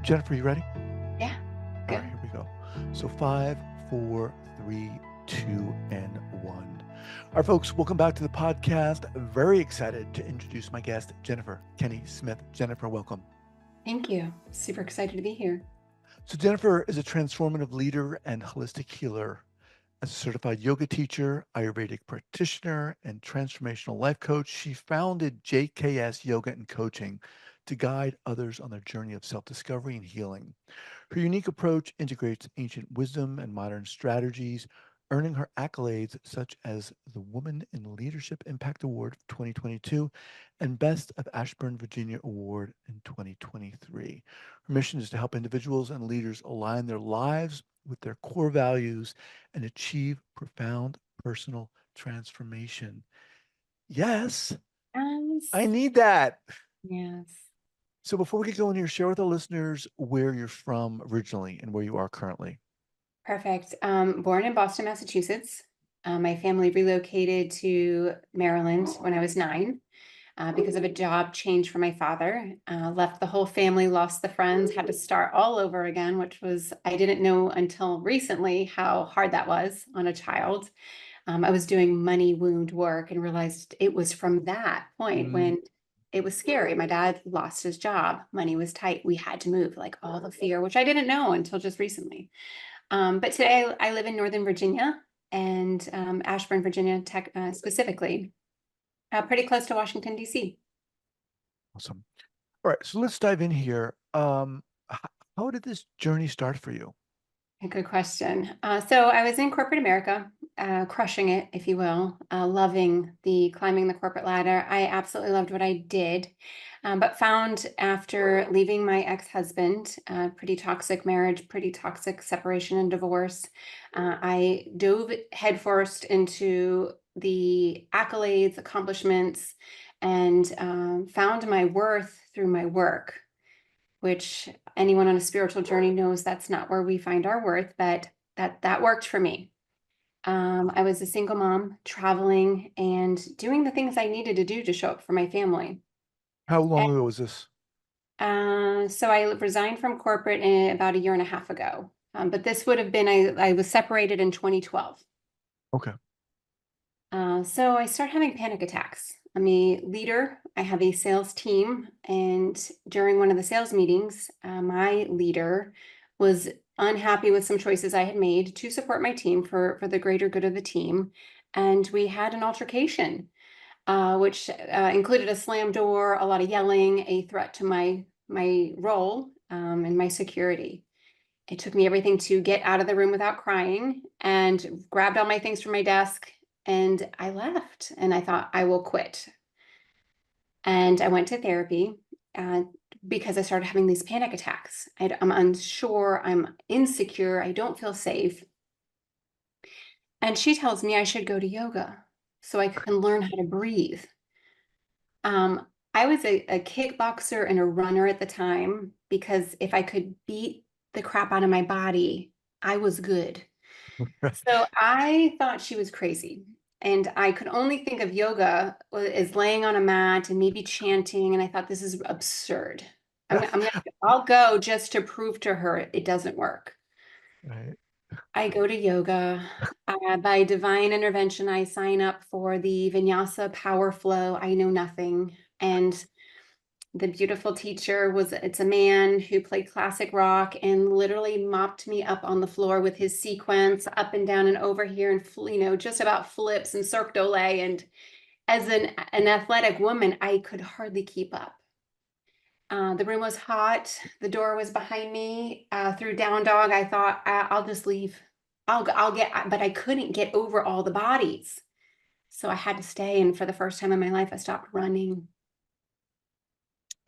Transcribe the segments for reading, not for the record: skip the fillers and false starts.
Jennifer, you ready? Yeah, All good. right, here we go. So 5, 4, 3, 2, and 1. All right, folks, welcome back to the podcast. Very excited to introduce my guest, Jennifer Kenney-Smith. Jennifer, welcome. Thank you. Super excited to be here. So Jennifer is a transformative leader and holistic healer. As a certified yoga teacher, Ayurvedic practitioner, and transformational life coach, she founded JKS Yoga and Coaching to guide others on their journey of self-discovery and healing. Her unique approach integrates ancient wisdom and modern strategies, earning her accolades such as the Woman in Leadership Impact Award 2022 and Best of Ashburn, Virginia Award in 2023. Her mission is to help individuals and leaders align their lives with their core values and achieve profound personal transformation. Yes, I Yes. need that. Yes. So before we get going here, share with our listeners where you're from originally and where you are currently. Perfect. Born in Boston, Massachusetts. My family relocated to Maryland when I was 9 because of a job change for my father. Left the whole family, lost the friends, had to start all over again, which was, I didn't know until recently how hard that was on a child. I was doing money wound work and realized it was from that point Mm. when it was scary. My dad lost his job, money was tight. We had to move, like all the fear, which I didn't know until just recently. But today I live in Northern Virginia and Ashburn, Virginia, specifically, pretty close to Washington, D.C. Awesome. All right, so let's dive in here. How did this journey start for you? A good question. So I was in corporate America, crushing it, if you will, loving the climbing the corporate ladder. I absolutely loved what I did, but found after leaving my ex-husband, pretty toxic marriage, pretty toxic separation and divorce, I dove headfirst into the accolades, accomplishments, and found my worth through my work, which anyone on a spiritual journey knows that's not where we find our worth, but that worked for me. I was a single mom, traveling and doing the things I needed to do to show up for my family. How long ago was this? So I resigned from corporate about a year and a half ago. But this would have been, I was separated in 2012. Okay. So I start having panic attacks. I'm a leader. I have a sales team, and during one of the sales meetings, my leader was unhappy with some choices I had made to support my team for the greater good of the team, and we had an altercation, which included a slam door, a lot of yelling, a threat to my role and my security. It took me everything to get out of the room without crying and grabbed all my things from my desk and I left and I thought I will quit. And I went to therapy uh, because I started having these panic attacks. I'm unsure, I'm insecure, I don't feel safe. And she tells me I should go to yoga so I can learn how to breathe. Um, I was a kickboxer and a runner at the time because if I could beat the crap out of my body, I was good. So I thought she was crazy. And I could only think of yoga as laying on a mat and maybe chanting. And I thought this is absurd. I'll go just to prove to her it doesn't work. Right. I go to yoga. By divine intervention, I sign up for the Vinyasa Power Flow. I know nothing. And the beautiful teacher it's a man who played classic rock and literally mopped me up on the floor with his sequence up and down and over here and just about flips and Cirque du Soleil. And as an athletic woman, I could hardly keep up. The room was hot. The door was behind me. Through down dog, I thought I'll just leave. I'll get, but I couldn't get over all the bodies. So I had to stay. And for the first time in my life, I stopped running.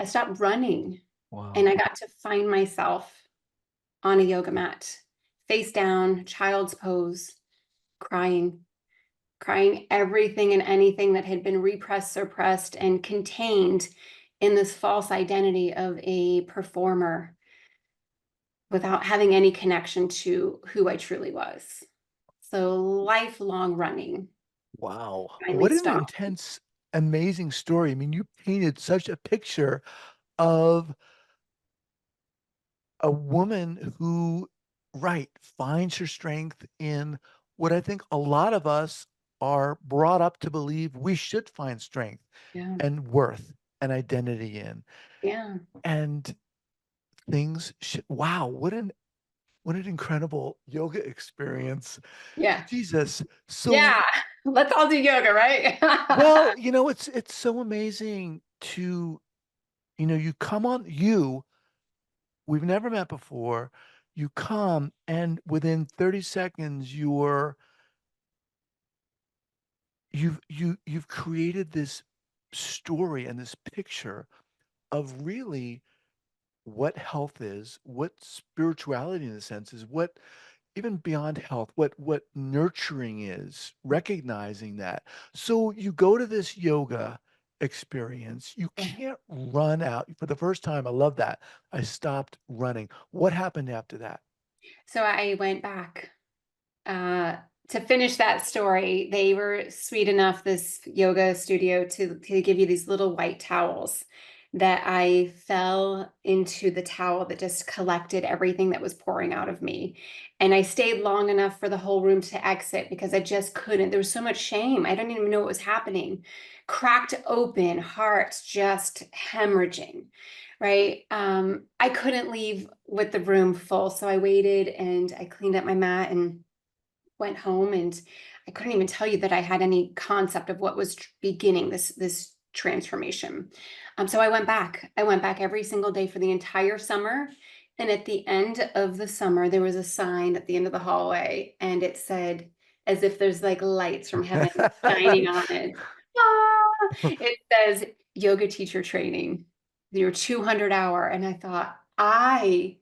I stopped running and Wow. I got to find myself on a yoga mat, face down, child's pose, crying, crying everything and anything that had been repressed, suppressed, and contained in this false identity of a performer without having any connection to who I truly was. So lifelong running Wow. finally What an stopped. intense, amazing story. I mean, you painted such a picture of a woman who, right, finds her strength in what I think a lot of us are brought up to believe we should find strength Yeah. and worth and identity in. Yeah. And things wow, what an incredible yoga experience. Yeah. Jesus. So, Yeah. Let's all do yoga, right? well, it's so amazing to, you come on you, we've never met before. You come and within 30 seconds you've created this story and this picture of really what health is, what spirituality in a sense is, what even beyond health, what nurturing is, recognizing that. So you go to this yoga experience, you Yeah. can't run out. For the first time, I love that. I stopped running. What happened after that? So I went back uh, to finish that story. They were sweet enough, this yoga studio, to give you these little white towels that I fell into the towel that just collected everything that was pouring out of me. And I stayed long enough for the whole room to exit because I just couldn't. There was so much shame. I didn't even know what was happening. Cracked open, hearts just hemorrhaging. Right. I couldn't leave with the room full. So I waited and I cleaned up my mat and went home, and I couldn't even tell you that I had any concept of what was beginning this transformation. So I went back. I went back every single day for the entire summer. And at the end of the summer, there was a sign at the end of the hallway, and it said, as if there's like lights from heaven shining on it. Ah! It says yoga teacher training, your 200-hour. And I thought, I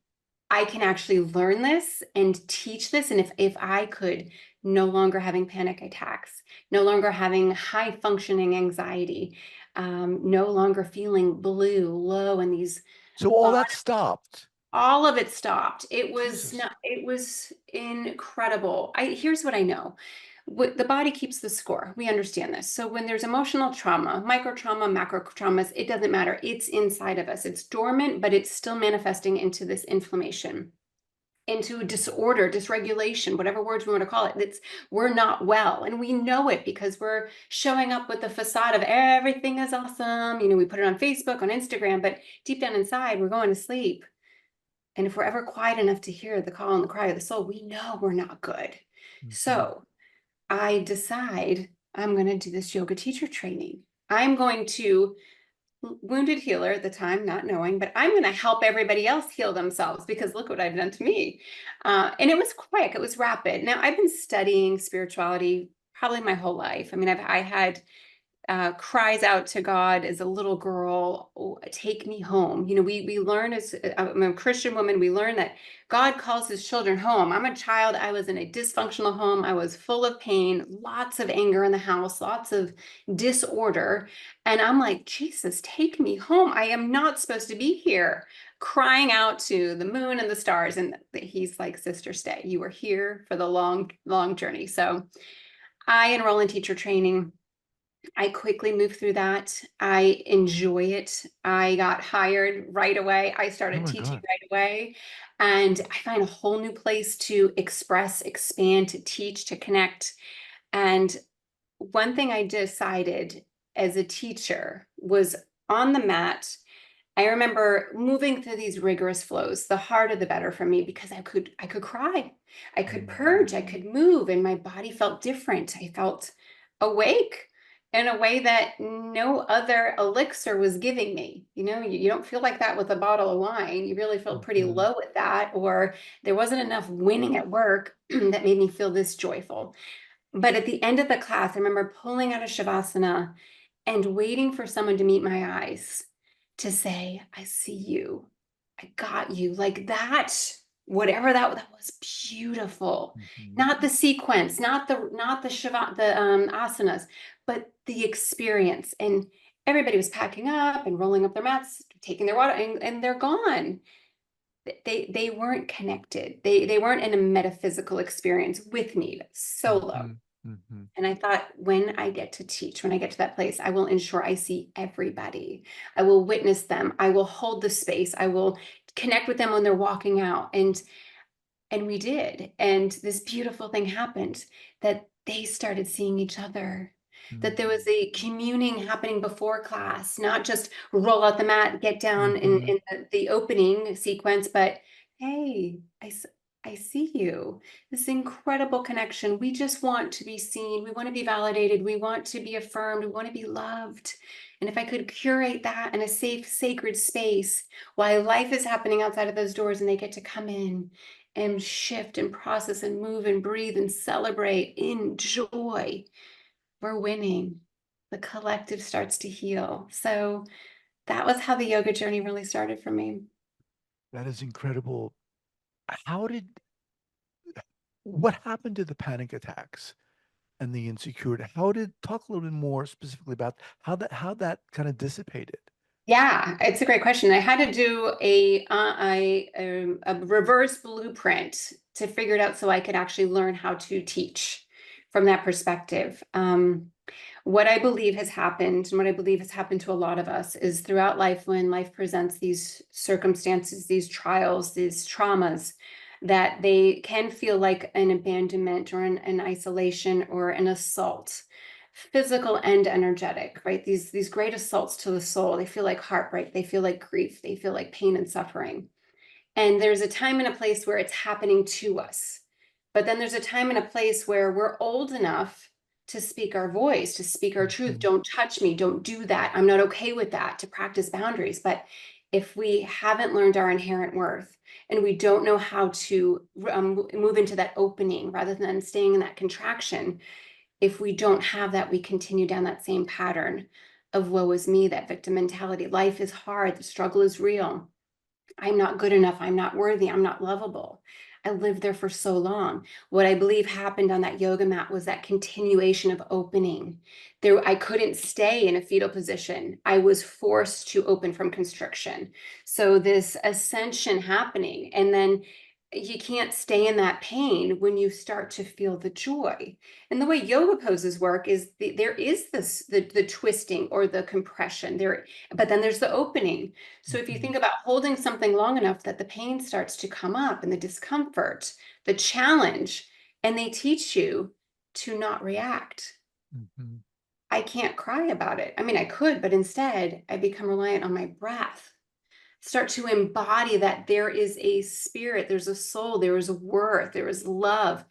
can actually learn this and teach this. And if I could no longer having panic attacks, no longer having high functioning anxiety, no longer feeling blue, low, and these So all that stopped. all of it stopped. Jesus. It was incredible. Here's what I know. The body keeps the score. We understand this. So when there's emotional trauma, micro trauma, macro traumas, it doesn't matter. It's inside of us. It's dormant, but it's still manifesting into this inflammation, into disorder, dysregulation, whatever words we want to call it. We're not well. And we know it because we're showing up with the facade of everything is awesome. We put it on Facebook, on Instagram, but deep down inside, we're going to sleep. And if we're ever quiet enough to hear the call and the cry of the soul, we know we're not good. Mhm. So I decide I'm going to do this yoga teacher training. I'm going to wounded healer at the time, not knowing, but I'm going to help everybody else heal themselves because look what I've done to me. And it was quick, it was rapid. Now, I've been studying spirituality probably my whole life. I mean, I had cries out to God as a little girl, "Oh, take me home." We learn as I'm a Christian woman, we learn that God calls his children home. I'm a child. I was in a dysfunctional home. I was full of pain, lots of anger in the house, lots of disorder. And I'm like, Jesus, take me home. I am not supposed to be here, crying out to the moon and the stars. And he's like, sister, stay. You are here for the long, long journey. So I enroll in teacher training. I quickly moved through that. I enjoy it. I got hired right away. I Oh started my teaching God. right away. And I find a whole new place to express, expand, to teach, to connect. And one thing I decided as a teacher was on the mat. I remember moving through these rigorous flows. The harder the better for me because I could cry. I could purge, I Mhm. could move, and my body felt different. I felt awake in a way that no other elixir was giving me. You don't feel like that with a bottle of wine. You really feel pretty Mhm. low with that, or there wasn't enough winning at work that made me feel this joyful. But at the end of the class, I remember pulling out of Shavasana and waiting for someone to meet my eyes to say, I see you. I got you. Like that, whatever that was beautiful. Mhm. Not the sequence, not the asanas, but the experience. And everybody was packing up and rolling up their mats, taking their water, and they're gone. They weren't connected. They weren't in a metaphysical experience with me, solo. Mhm. Mhm. And I thought, when I get to teach, when I get to that place, I will ensure I see everybody. I will witness them. I will hold the space. I will connect with them when they're walking out. And we did. And this beautiful thing happened, that they started seeing each other, that there was a communing happening before class, not just roll out the mat, get down Mm-hmm. in the opening sequence, but hey, I see you. This incredible connection. We just want to be seen. We want to be validated. We want to be affirmed. We want to be loved. And if I could curate that in a safe, sacred space while life is happening outside of those doors and they get to come in and shift and process and move and breathe and celebrate in joy, we're winning. The collective starts to heal. So that was how the yoga journey really started for me. That is incredible. How did what happened to the panic attacks and the insecurity? Talk a little bit more specifically about how that kind of dissipated? Yeah, it's a great question. I had to do a reverse blueprint to figure it out so I could actually learn how to teach from that perspective. What I believe has happened, and what I believe has happened to a lot of us, is throughout life, when life presents these circumstances, these trials, these traumas, that they can feel like an abandonment or an isolation or an assault, physical and energetic, right? These great assaults to the soul. They feel like heartbreak, they feel like grief, they feel like pain and suffering. And there's a time and a place where it's happening to us. But then there's a time and a place where we're old enough to speak our voice, to speak our truth. Mhm. Don't touch me. Don't do that. I'm not okay with that, to practice boundaries. But if we haven't learned our inherent worth and we don't know how to move into that opening rather than staying in that contraction, if we don't have that, we continue down that same pattern of woe is me, that victim mentality. Life is hard. The struggle is real. I'm not good enough. I'm not worthy. I'm not lovable. I lived there for so long. What I believe happened on that yoga mat was that continuation of opening. There, I couldn't stay in a fetal position. I was forced to open from constriction. So this ascension happening, and then you can't stay in that pain when you start to feel the joy. And the way yoga poses work is there is this the twisting or the compression there, but then there's the opening. So if you Mhm. think about holding something long enough that the pain starts to come up and the discomfort, the challenge, and they teach you to not react. Mhm. I can't cry about it. I mean, I could, but instead I become reliant on my breath. Start to embody that there is a spirit, there's a soul, there is worth, there is love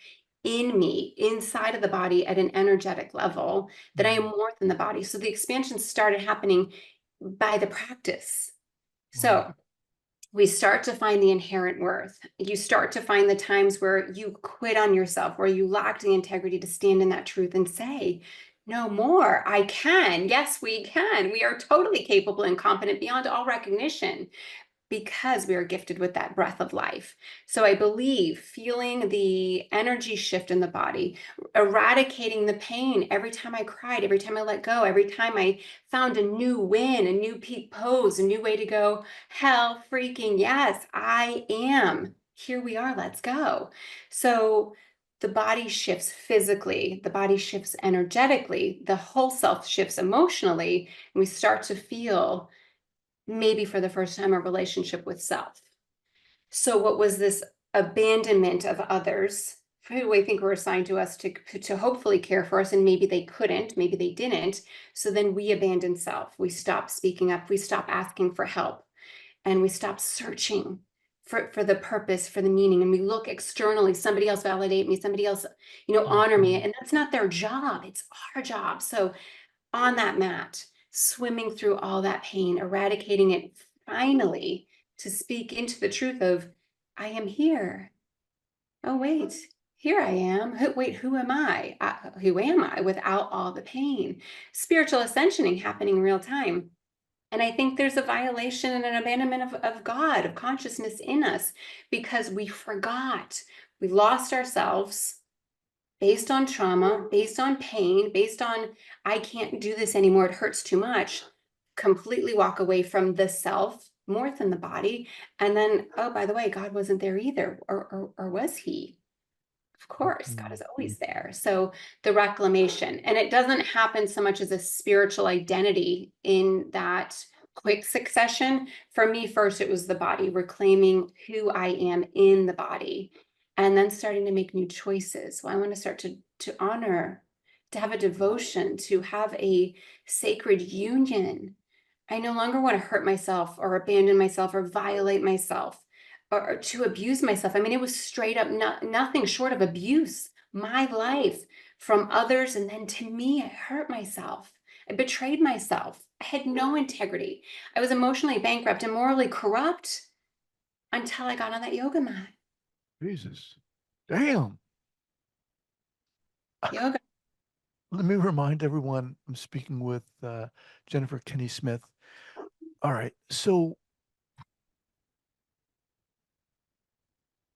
in me, inside of the body at an energetic level, that I am Mhm. more than the body. So the expansion started happening by the practice. Wow. So we start to find the inherent worth. You start to find the times where you quit on yourself, where you lacked the integrity to stand in that truth and say, no more. I can. Yes, we can. We are totally capable and competent beyond all recognition, because we are gifted with that breath of life. So I believe feeling the energy shift in the body, eradicating the pain every time I cried, every time I let go, every time I found a new win, a new peak pose, a new way to go, hell freaking yes, I am. Here we are, let's go. So the body shifts physically, the body shifts energetically, the whole self shifts emotionally, and we start to feel, maybe for the first time, a relationship with self. So what was this abandonment of others who I think were assigned to us to hopefully care for us, and maybe they couldn't, maybe they didn't. So then we abandon self. We stop speaking up. We stop asking for help, and we stop searching for the purpose, for the meaning. And we look externally, somebody else validate me, somebody else, honor me. Mhm. And that's not their job. It's our job. So on that mat, swimming through all that pain, eradicating it finally, to speak into the truth of, I am here. Oh, wait, here I am. Wait, who am I? Who am I without all the pain? Spiritual ascensioning happening in real time. And I think there's a violation and an abandonment of God, of consciousness in us, because we forgot. We lost ourselves based on trauma, based on pain, based on, I can't do this anymore, it hurts too much, completely walk away from the self more than the body. And then, oh, by the way, God wasn't there either. Or was he? Of course, God Mhm. is always there. So the reclamation, and it doesn't happen so much as a spiritual identity in that quick succession. For me, first, it was the body, reclaiming who I am in the body, and then starting to make new choices. Well, I want to start to honor, to have a devotion, to have a sacred union. I no longer want to hurt myself or abandon myself or violate myself or to abuse myself. I mean, it was straight up nothing short of abuse, my life from others. And then to me, I hurt myself. I betrayed myself. I had no integrity. I was emotionally bankrupt and morally corrupt until I got on that yoga mat. Jesus. Damn. Yoga. Let me remind everyone I'm speaking with Jennifer Kenney-Smith. All right. So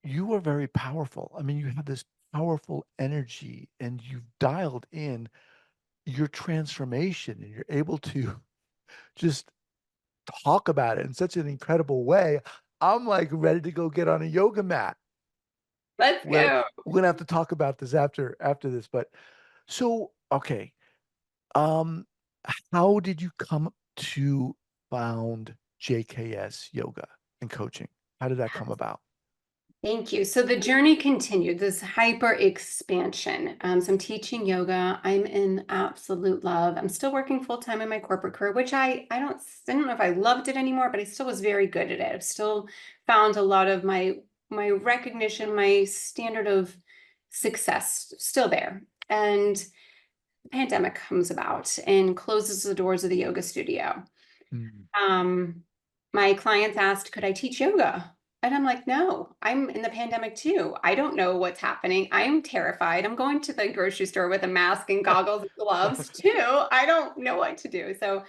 you are very powerful. I mean, you have this powerful energy and you've dialed in your transformation and you're able to just talk about it in such an incredible way. I'm like ready to go get on a yoga mat. Let's We're go. we're gonna have to talk about this after this, but so okay. Um, how did you come to found JKS Yoga and Coaching? How did that come about? Thank you. So the journey continued, this hyper expansion. So I'm teaching yoga. I'm in absolute love. I'm still working full time in my corporate career, which I don't know if I loved it anymore, but I still was very good at it. I've still found a lot of my recognition, my standard of success still there. And the pandemic comes about and closes the doors of the yoga studio. Mm, um, my clients asked, could I teach yoga? And I'm like, no, I'm in the pandemic too. I don't know what's happening. I'm terrified. I'm going to the grocery store with a mask and goggles and gloves too. I don't know what to do. So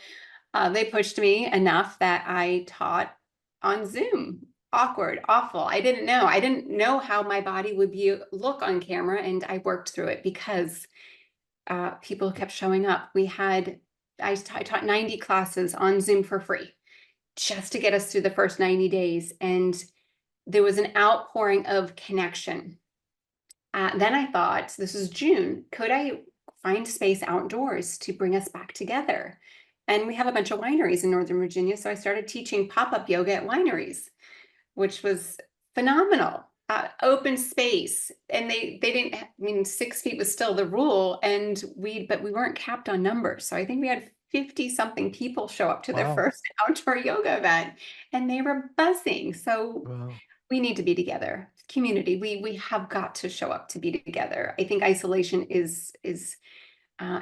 they pushed me enough that I taught on Zoom. Awkward, awful. I didn't know. I didn't know how my body would be look on camera, and I worked through it because people kept showing up. I taught 90 classes on Zoom for free just to get us through the first 90 days. And there was an outpouring of connection. Then I thought, this is June, could I find space outdoors to bring us back together? And we have a bunch of wineries in Northern Virginia. So I started teaching pop-up yoga at wineries, which was phenomenal. Open space, and they didn't. I mean, 6 feet was still the rule, and but we weren't capped on numbers. So I think we had 50 something people show up to their wow. first outdoor yoga event, and they were buzzing. So Wow. we need to be together, community. We have got to show up to be together. I think isolation is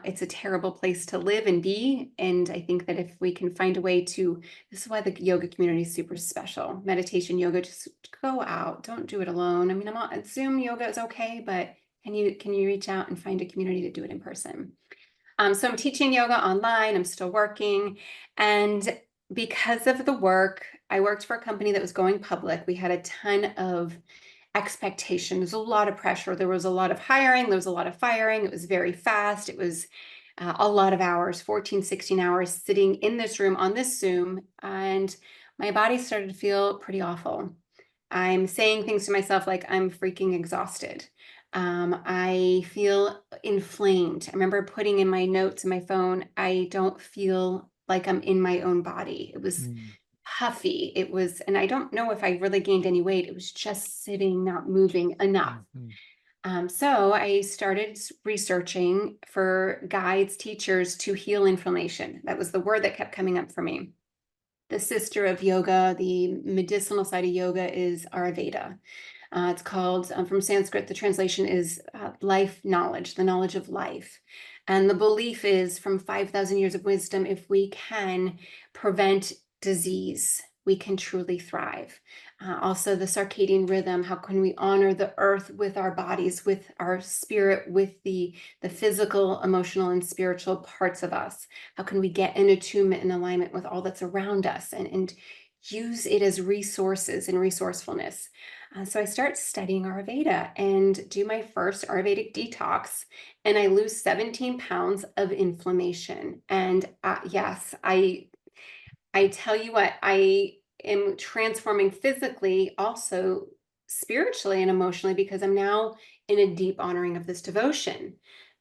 it's a terrible place to live and be. And I think that if we can find a way this is why the yoga community is super special. Meditation, yoga, just go out. Don't do it alone. I mean, I'm on Zoom yoga is okay, but can you reach out and find a community to do it in person? So I'm teaching yoga online. I'm still working. And because of the work, I worked for a company that was going public. We had a ton of expectation. There's a lot of pressure. There was a lot of hiring. There was a lot of firing. It was very fast. It was a lot of hours, 14, 16 hours sitting in this room on this Zoom. And my body started to feel pretty awful. I'm saying things to myself like I'm freaking exhausted. I feel inflamed. I remember putting in my notes in my phone, I don't feel like I'm in my own body. It was Mm, puffy. And I don't know if I really gained any weight. It was just sitting, not moving enough. mm, mm, So I started researching for guides, teachers to heal inflammation. That was the word that kept coming up for me. The sister of yoga, the medicinal side of yoga is Ayurveda. It's called, from Sanskrit, the translation is life knowledge, the knowledge of life. And the belief is from 5,000 years of wisdom, if we can prevent disease, we can truly thrive. Also, the circadian rhythm, how can we honor the earth with our bodies, with our spirit, with the physical, emotional, and spiritual parts of us? How can we get in attunement and alignment with all that's around us and use it as resources and resourcefulness? So I start studying Ayurveda and do my first Ayurvedic detox, and I lose 17 pounds of inflammation. And yes, I tell you what, I am transforming physically, also spiritually and emotionally, because I'm now in a deep honoring of this devotion.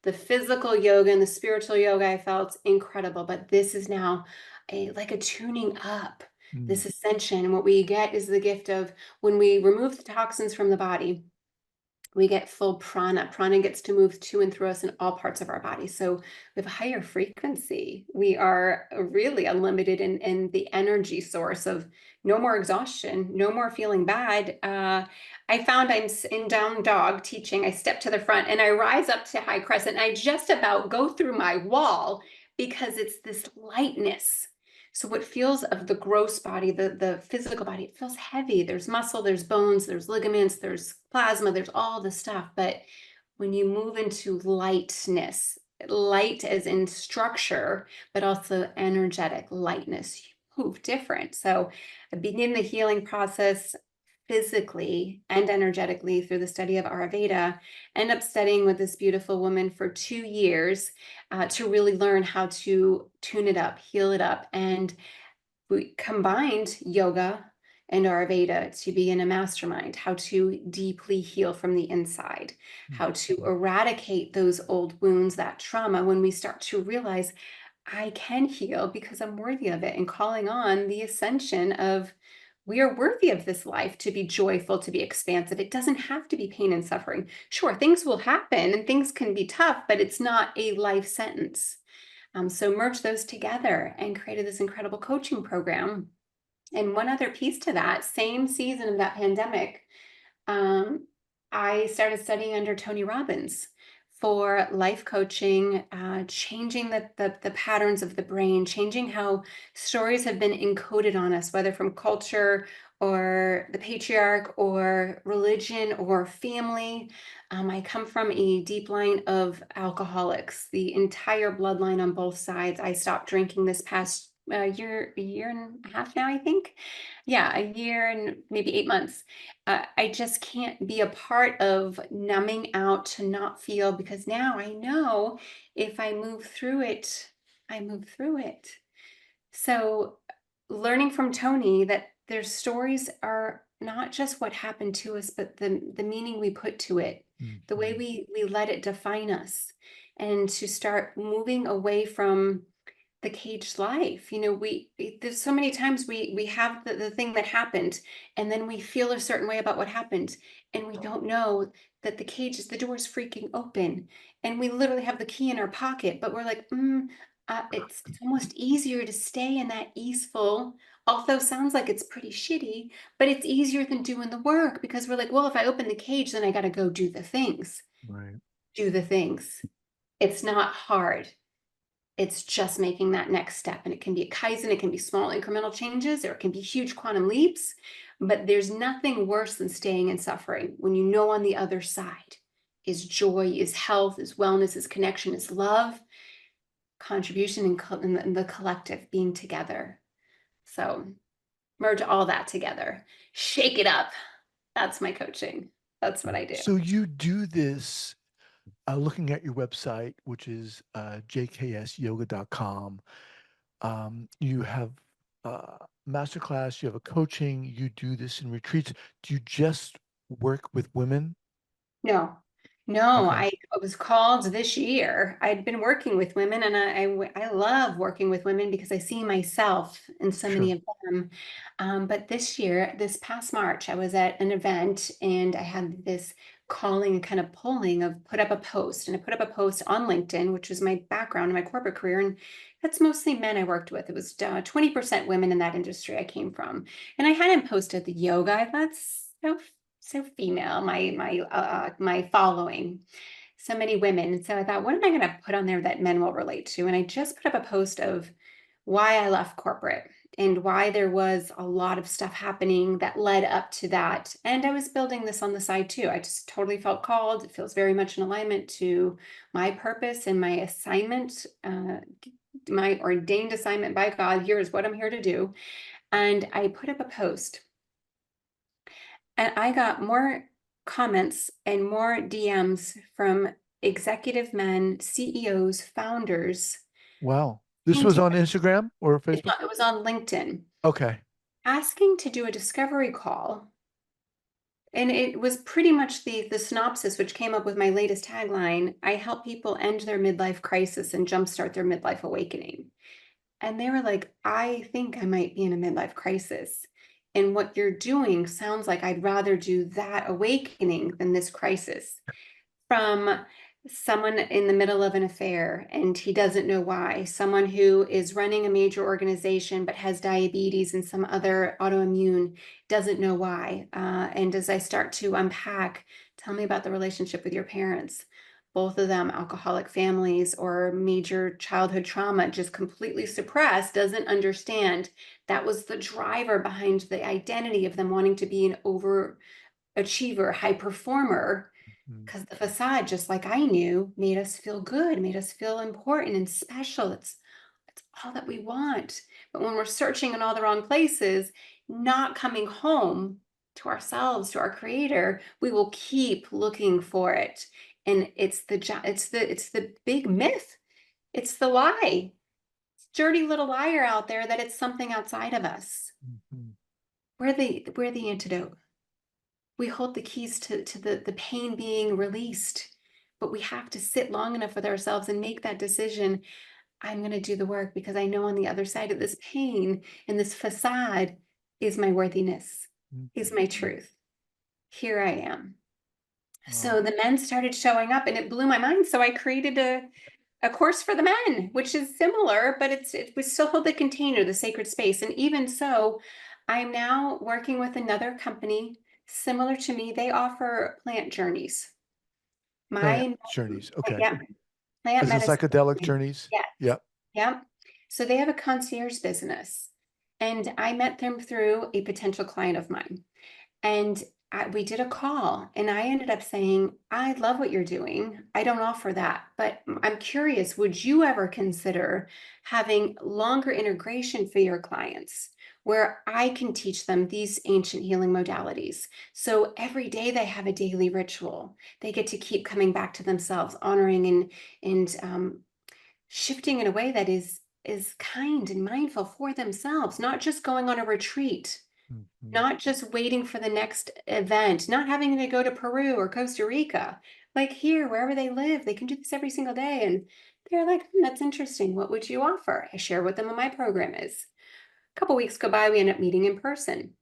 The physical yoga and the spiritual yoga I felt incredible, but this is now like a tuning up, Mm. this ascension. And what we get is the gift of when we remove the toxins from the body, we get full prana. Prana gets to move to and through us in all parts of our body. So we have a higher frequency. We are really unlimited in the energy source of no more exhaustion, no more feeling bad. I found I'm in down dog teaching. I step to the front and I rise up to high crescent. And I just about go through my wall because it's this lightness. So what feels of the gross body, the physical body, it feels heavy. There's muscle, there's bones, there's ligaments, there's plasma, there's all the stuff. But when you move into lightness, light as in structure, but also energetic lightness, you move different. So I begin the healing process physically and energetically through the study of Ayurveda, end up studying with this beautiful woman for 2 years to really learn how to tune it up, heal it up. And we combined yoga and Ayurveda to be in a mastermind, how to deeply heal from the inside, Mm. how to eradicate those old wounds, that trauma, when we start to realize I can heal because I'm worthy of it, and calling on the ascension of we are worthy of this life, to be joyful, to be expansive. It doesn't have to be pain and suffering. Sure, things will happen and things can be tough, but it's not a life sentence. So merge those together and created this incredible coaching program. And one other piece to that, same season of that pandemic, um, I started studying under Tony Robbins for life coaching, changing the patterns of the brain, changing how stories have been encoded on us, whether from culture or the patriarch or religion or family. I come from a deep line of alcoholics, the entire bloodline on both sides. I stopped drinking this past year and a half now, I think. Yeah, a year and maybe 8 months. I just can't be a part of numbing out to not feel, because now I know if I move through it, I move through it. So learning from Tony that their stories are not just what happened to us, but the meaning we put to it, the way Mhm. we let it define us, and to start moving away from the caged life. There's so many times we have the thing that happened, and then we feel a certain way about what happened, and we don't know that the door is freaking open, and we literally have the key in our pocket, but we're like, it's almost easier to stay in that easeful, although sounds like it's pretty shitty, but it's easier than doing the work, because we're like, well, if I open the cage, then I got to go do the things. Right. Do the things. It's not hard. It's just making that next step. And it can be a Kaizen, it can be small incremental changes, or it can be huge quantum leaps. But there's nothing worse than staying in suffering when you know on the other side is joy, is health, is wellness, is connection, is love, contribution, and the collective being together. So merge all that together, shake it up. That's my coaching. That's what I do. So you do this looking at your website, which is jksyoga.com. You have masterclass, you have a coaching, you do this in retreats. Do you just work with women? No, no, Okay, I was called this year. I'd been working with women, and I love working with women because I see myself in so many sure. of them. But this year, this past March, I was at an event and I had this calling and kind of pulling of put up a post. And I put up a post on LinkedIn, which was my background in my corporate career. And that's mostly men I worked with. It was 20% women in that industry I came from. And I hadn't posted the yoga. I thought, so female, my following, so many women. And so I thought, what am I going to put on there that men will relate to? And I just put up a post of why I left corporate and why there was a lot of stuff happening that led up to that. And I was building this on the side too. I just totally felt called. It feels very much in alignment to my purpose and my assignment, my ordained assignment by God. Here is what I'm here to do. And I put up a post. And I got more comments and more DMs from executive men, CEOs, founders, Wow. This was on painters. Instagram or Facebook? It was on LinkedIn, Okay. asking to do a discovery call. And it was pretty much the synopsis, which came up with my latest tagline. I help people end their midlife crisis and jumpstart their midlife awakening. And they were like, I think I might be in a midlife crisis. And what you're doing sounds like I'd rather do that awakening than this crisis. From someone in the middle of an affair and he doesn't know why, someone who is running a major organization but has diabetes and some other autoimmune, doesn't know why. And as I start to unpack, tell me about the relationship with your parents. Both of them alcoholic families or major childhood trauma, just completely suppressed, doesn't understand that was the driver behind the identity of them wanting to be an overachiever, high performer, Mm, because the facade, just like I knew, made us feel good, made us feel important and special. It's all that we want. But when we're searching in all the wrong places, not coming home to ourselves, to our creator, we will keep looking for it. And it's the big myth. It's the lie. It's dirty little liar out there that it's something outside of us. mhm. We're the antidote. We hold the keys to the pain being released, but we have to sit long enough with ourselves and make that decision. I'm going to do the work because I know on the other side of this pain and this facade is my worthiness, is my Mhm. truth. Here I am. Wow. So the men started showing up and it blew my mind. So I created a course for the men, which is similar, but it was still hold the container, the sacred space. And even so, I'm now working with another company similar to me. They offer plant journeys. Plant My journeys. Okay. yeah, plant As in medicine. psychedelic journeys? Yes. Yep. Yep. So they have a concierge business. And I met them through a potential client of mine. And we did a call, and I ended up saying, I love what you're doing. I don't offer that, but I'm curious, would you ever consider having longer integration for your clients where I can teach them these ancient healing modalities? So every day they have a daily ritual. They get to keep coming back to themselves, honoring and shifting in a way that is kind and mindful for themselves, not just going on a retreat, Mhm. not just waiting for the next event, not having to go to Peru or Costa Rica. Like here, wherever they live, they can do this every single day. And they're like, that's interesting. What would you offer? I share with them what my program is. A couple weeks go by, we end up meeting in person.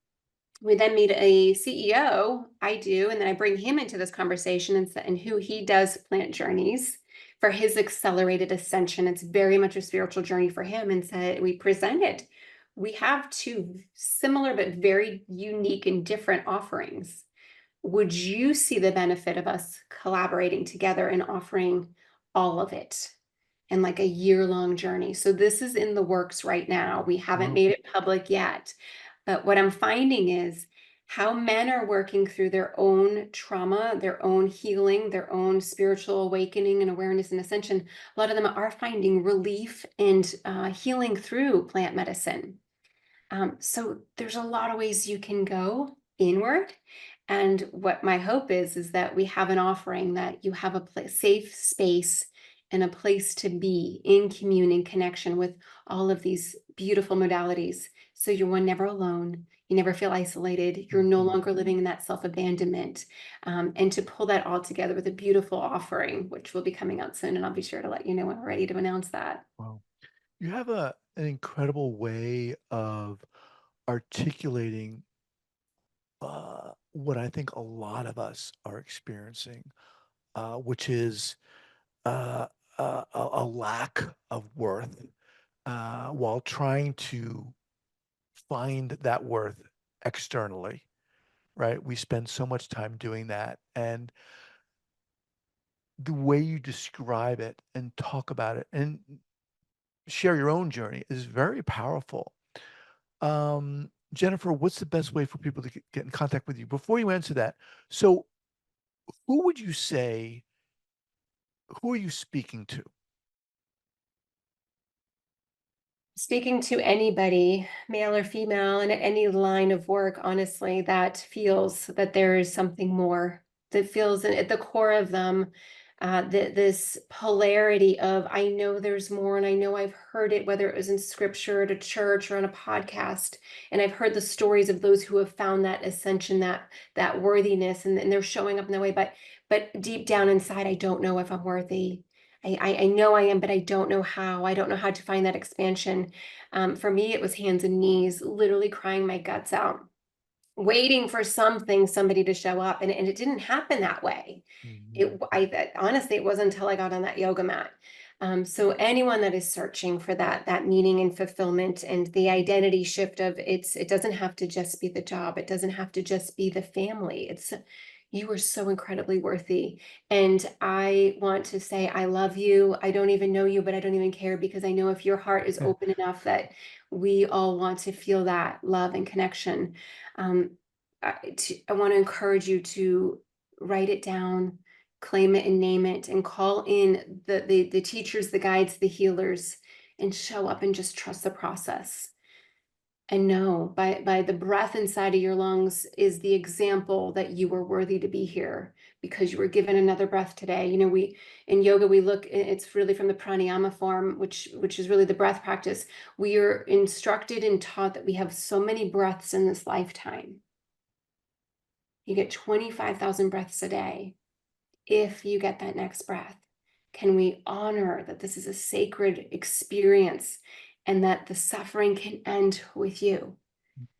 We then meet a CEO, I do, and then I bring him into this conversation and who he does plant journeys for his accelerated ascension. It's very much a spiritual journey for him. And said, we presented, we have two similar but very unique and different offerings. Would you see the benefit of us collaborating together and offering all of it in like a year-long journey? So this is in the works right now. We haven't Wow. made it public yet. But what I'm finding is how men are working through their own trauma, their own healing, their own spiritual awakening and awareness and ascension. A lot of them are finding relief and healing through plant medicine. So there's a lot of ways you can go inward. And what my hope is that we have an offering that you have a safe space and a place to be in commune and connection with all of these beautiful modalities. So you're one never alone. You never feel isolated. You're no Mhm. longer living in that self-abandonment. And to pull that all together with a beautiful offering, which will be coming out soon. And I'll be sure to let you know when we're ready to announce that. Wow. You have an incredible way of articulating what I think a lot of us are experiencing, which is uh, a lack of worth while trying to find that worth externally, right? We spend so much time doing that. And the way you describe it and talk about it and share your own journey is very powerful. Jennifer, what's the best way for people to get in contact with you? Before you answer that, so who would you say, who are you speaking to? Speaking to anybody, male or female, in any line of work, honestly, that feels that there is something more, that feels at the core of them, this polarity of, I know there's more, and I know I've heard it, whether it was in scripture, at a church, or on a podcast, and I've heard the stories of those who have found that ascension, that worthiness, and they're showing up in that way, but deep down inside, I don't know if I'm worthy. I know I am, but I don't know how. I don't know how to find that expansion. For me, it was hands and knees, literally crying my guts out, waiting for somebody to show up. And it didn't happen that way. Mhm. Honestly, it wasn't until I got on that yoga mat. So anyone that is searching for that meaning and fulfillment and the identity shift of it doesn't have to just be the job. It doesn't have to just be the family. You are so incredibly worthy. And I want to say, I love you. I don't even know you, but I don't even care because I know if your heart is open enough that we all want to feel that love and connection. Um, I want to encourage you to write it down, claim it and name it, and call in the teachers, the guides, the healers, and show up and just trust the process. And know by the breath inside of your lungs is the example that you were worthy to be here because you were given another breath today. We in yoga we look, it's really from the pranayama form, which is really the breath practice. We are instructed and taught that we have so many breaths in this lifetime. You get 25,000 breaths a day. If you get that next breath, can we honor that this is a sacred experience and that the suffering can end with you?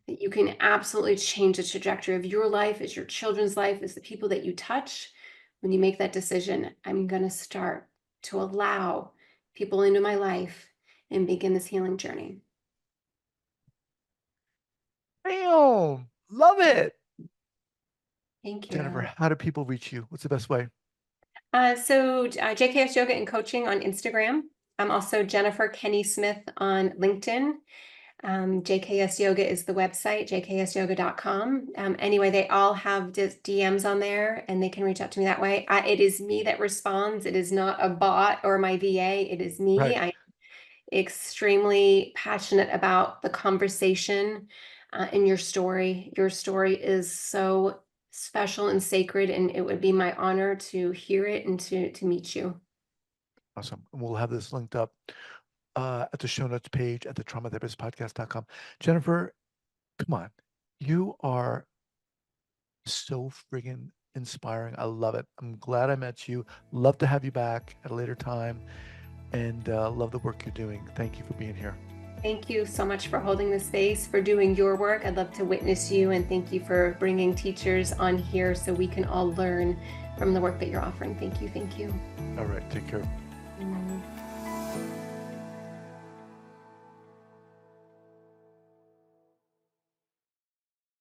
That you can absolutely change the trajectory of your life, as your children's life, as the people that you touch. When you make that decision, I'm going to start to allow people into my life and begin this healing journey. Bam! Love it. Thank Jennifer, you. how do people reach you? What's the best way? JKS Yoga and Coaching on Instagram. I'm also Jennifer Kenney-Smith on LinkedIn. JKS Yoga is the website, jksyoga.com. Anyway, they all have DMs on there and they can reach out to me that way. It is me that responds. It is not a bot or my VA. It is me. Right. I'm extremely passionate about the conversation in your story. Your story is so special and sacred, and it would be my honor to hear it and to meet you. Awesome. And we'll have this linked up at the show notes page at the traumatherapistpodcast.com. Jennifer, come on. You are so friggin' inspiring. I love it. I'm glad I met you. Love to have you back at a later time and love the work you're doing. Thank you for being here. Thank you so much for holding the space, for doing your work. I'd love to witness you, and thank you for bringing teachers on here so we can all learn from the work that you're offering. Thank you. Thank you. All right. Take care.